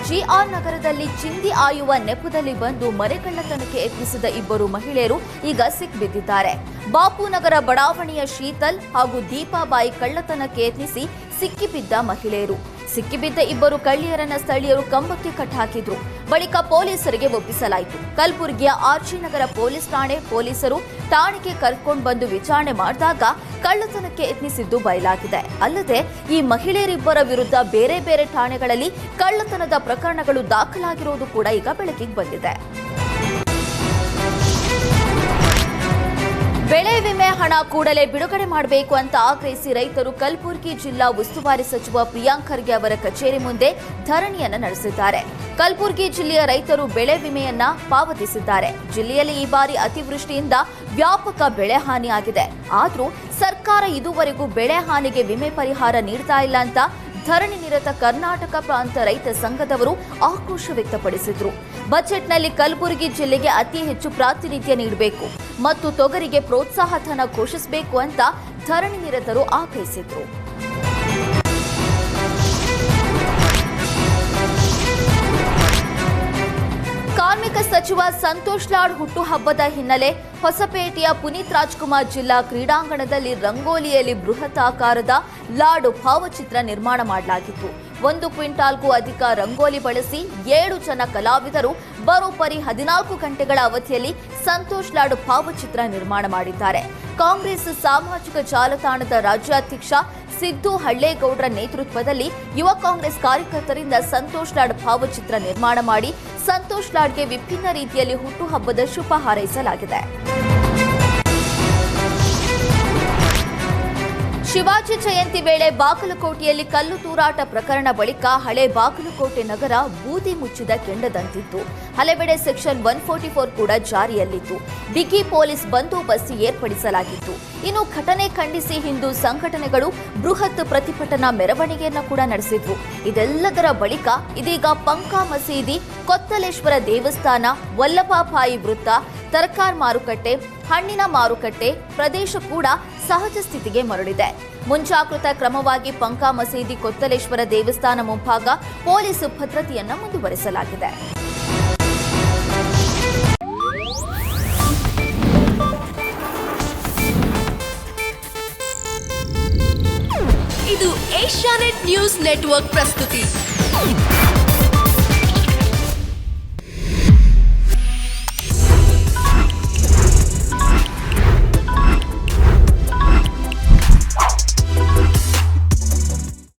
G R ನಗರದಲ್ಲಿ ಚಿಂದಿ ಆಯುವ ನೆಪದಲ್ಲಿ ಬಂದು ಮನೆಕಳ್ಳತನಕ್ಕೆ ಯತ್ನಿಸಿದ ಇಬ್ಬರು ಮಹಿಳೆಯರು ಈಗ ಸಿಕ್ಬಿದ್ದಿದ್ದಾರೆ. ಬಾಪುನಗರ ಬಡಾವಣೆಯ ಶೀತಲ್ ಹಾಗೂ ದೀಪಾಬಾಯಿ ಕಳ್ಳತನಕ್ಕೆ ಯತ್ನಿಸಿ ಸಿಕ್ಕಿಬಿದ್ದ ಮಹಿಳೆಯರು. ಸಿಕ್ಕಿಬಿದ್ದ ಇಬ್ಬರು ಕಳ್ಳಿಯರನ್ನ ಸ್ಥಳೀಯರು ಕಂಬಕ್ಕೆ ಕಟ್ಟಾಕಿದ್ರು. ಬಳಿಕ ಪೊಲೀಸರಿಗೆ ಒಪ್ಪಿಸಲಾಯಿತು. ಕಲಬುರಗಿಯ ಆರ್ಜಿ ನಗರ ಪೊಲೀಸ್ ಠಾಣೆ ಪೊಲೀಸರು ಠಾಣೆಗೆ ಕರ್ಕೊಂಡು ಬಂದು ವಿಚಾರಣೆ ಮಾಡಿದಾಗ ಕಳ್ಳತನಕ್ಕೆ ಯತ್ನಿಸಿದ್ದು ಬಯಲಾಗಿದೆ. ಅಲ್ಲದೆ ಈ ಮಹಿಳೆಯರಿಬ್ಬರ ವಿರುದ್ಧ ಬೇರೆ ಬೇರೆ ಠಾಣೆಗಳಲ್ಲಿ ಕಳ್ಳತನದ ಪ್ರಕರಣಗಳು ದಾಖಲಾಗಿರುವುದು ಕೂಡ ಈಗ ಬೆಳಕಿಗೆ ಬಂದಿದೆ. ಬೆಳೆ ವಿಮೆ ಹಣ ಕೂಡಲೇ ಬಿಡುಗಡೆ ಮಾಡಬೇಕು ಅಂತ ಆಗ್ರಹಿಸಿ ರೈತರು ಕಲಬುರಗಿ ಜಿಲ್ಲಾ ಉಸ್ತುವಾರಿ ಸಚಿವ ಪ್ರಿಯಾಂಕ್ ಖರ್ಗೆ ಅವರ ಕಚೇರಿ ಮುಂದೆ ಧರಣಿಯನ್ನ ನಡೆಸಿದ್ದಾರೆ. ಕಲಬುರಗಿ ಜಿಲ್ಲೆಯ ರೈತರು ಬೆಳೆ ವಿಮೆಯನ್ನ ಪಾವತಿಸಿದ್ದಾರೆ. ಜಿಲ್ಲೆಯಲ್ಲಿ ಈ ಬಾರಿ ಅತಿವೃಷ್ಟಿಯಿಂದ ವ್ಯಾಪಕ ಬೆಳೆ ಹಾನಿಯಾಗಿದೆ. ಆದರೂ ಸರ್ಕಾರ ಇದುವರೆಗೂ ಬೆಳೆ ಹಾನಿಗೆ ವಿಮೆ ಪರಿಹಾರ ನೀಡ್ತಾ ಇಲ್ಲ ಅಂತ ಧರಣಿ ನಿರತ ಕರ್ನಾಟಕ ಪ್ರಾಂತ ರೈತ ಸಂಘದವರು ಆಕ್ರೋಶ ವ್ಯಕ್ತಪಡಿಸಿದ್ರು. ಬಜೆಟ್ನಲ್ಲಿ ಕಲಬುರಗಿ ಜಿಲ್ಲೆಗೆ ಅತಿ ಹೆಚ್ಚು ಪ್ರಾತಿನಿಧ್ಯ ನೀಡಬೇಕು ಮತ್ತು ತೊಗರಿಗೆ ಪ್ರೋತ್ಸಾಹ ಧನ ಘೋಷಿಸಬೇಕು ಅಂತ ಧರಣಿ ನಿರತರು ಆಗ್ರಹಿಸಿದ್ರು. ಕಾರ್ಮಿಕ ಸಚಿವ ಸಂತೋಷ್ ಲಾಡ್ ಹುಟ್ಟುಹಬ್ಬದ ಹಿನ್ನೆಲೆ ಹೊಸಪೇಟೆಯ ಪುನೀತ್ ರಾಜ್ಕುಮಾರ್ ಜಿಲ್ಲಾ ಕ್ರೀಡಾಂಗಣದಲ್ಲಿ ರಂಗೋಲಿಯಲ್ಲಿ ಬೃಹತ್ ಆಕಾರದ ಲಾಡು ಭಾವಚಿತ್ರ ನಿರ್ಮಾಣ ಮಾಡಲಾಗಿತ್ತು. 1 ಕ್ವಿಂಟಾಲ್ಗೂ ಅಧಿಕ ರಂಗೋಲಿ ಬಳಸಿ 7 ಜನ ಕಲಾವಿದರು ಬರೋಬ್ಬರಿ 14 ಗಂಟೆಗಳ ಅವಧಿಯಲ್ಲಿ ಸಂತೋಷ್ ಲಾಡು ಭಾವಚಿತ್ರ ನಿರ್ಮಾಣ ಮಾಡಿದ್ದಾರೆ. ಕಾಂಗ್ರೆಸ್ ಸಾಮಾಜಿಕ ಜಾಲತಾಣದ ರಾಜ್ಯಾಧ್ಯಕ್ಷ ಸಿದ್ದು ಹಳ್ಳೇಗೌಡರ ನೇತೃತ್ವದಲ್ಲಿ ಯುವ ಕಾಂಗ್ರೆಸ್ ಕಾರ್ಯಕರ್ತರಿಂದ ಸಂತೋಷ್ ಲಾಡ್ ಭಾವಚಿತ್ರ ನಿರ್ಮಾಣ ಮಾಡಿ ಸಂತೋಷ್ ಲಾಡ್ಗೆ ವಿಭಿನ್ನ ರೀತಿಯಲ್ಲಿ ಹುಟ್ಟುಹಬ್ಬದ ಶುಭ ಹಾರೈಸಲಾಗಿದೆ. ಶಿವಾಜಿ ಜಯಂತಿ ವೇಳೆ ಬಾಗಲಕೋಟೆಯಲ್ಲಿ ಕಲ್ಲು ತೂರಾಟ ಪ್ರಕರಣ ಬಳಿಕ ಹಳೆ ಬಾಗಲಕೋಟೆ ನಗರ ಬೂದಿ ಮುಚ್ಚಿದ ಕೆಂಡದಂತಿತ್ತು. ಹಲವೆಡೆ ಸೆಕ್ಷನ್ 144 ಕೂಡ ಜಾರಿಯಲ್ಲಿತ್ತು. ಬಿಗಿ ಪೊಲೀಸ್ ಬಂದೋಬಸ್ತ್ ಏರ್ಪಡಿಸಲಾಗಿತ್ತು. ಇನ್ನು ಘಟನೆ ಖಂಡಿಸಿ ಹಿಂದೂ ಸಂಘಟನೆಗಳು ಬೃಹತ್ ಪ್ರತಿಭಟನಾ ಮೆರವಣಿಗೆಯನ್ನು ಕೂಡ ನಡೆಸಿದ್ರು. ಇದೆಲ್ಲದರ ಬಳಿಕ ಇದೀಗ ಪಂಕಾ ಮಸೀದಿ, ಕೊತ್ತಲೇಶ್ವರ ದೇವಸ್ಥಾನ, ವಲ್ಲಭಾಬಾಯಿ ವೃತ್ತ, ತರಕಾರಿ ಮಾರುಕಟ್ಟೆ, ಹಣ್ಣಿನ ಮಾರುಕಟ್ಟೆ ಪ್ರದೇಶ ಕೂಡ ಸಹಜ ಸ್ಥಿತಿಗೆ ಮರಳಿದೆ. ಮುಂಜಾಗೃತಾ ಕ್ರಮವಾಗಿ ಪಂಕಾ ಮಸೀದಿ, ಕೊತ್ತಲೇಶ್ವರ ದೇವಸ್ಥಾನ ಮುಂಭಾಗ ಪೊಲೀಸ್ ಭದ್ರತೆಯನ್ನ ಮುಂದುವರಿಸಲಾಗಿದೆ. ಇದು ಏಷ್ಯಾನೆಟ್ ನ್ಯೂಸ್ ನೆಟ್ವರ್ಕ್ ಪ್ರಸ್ತುತಿ.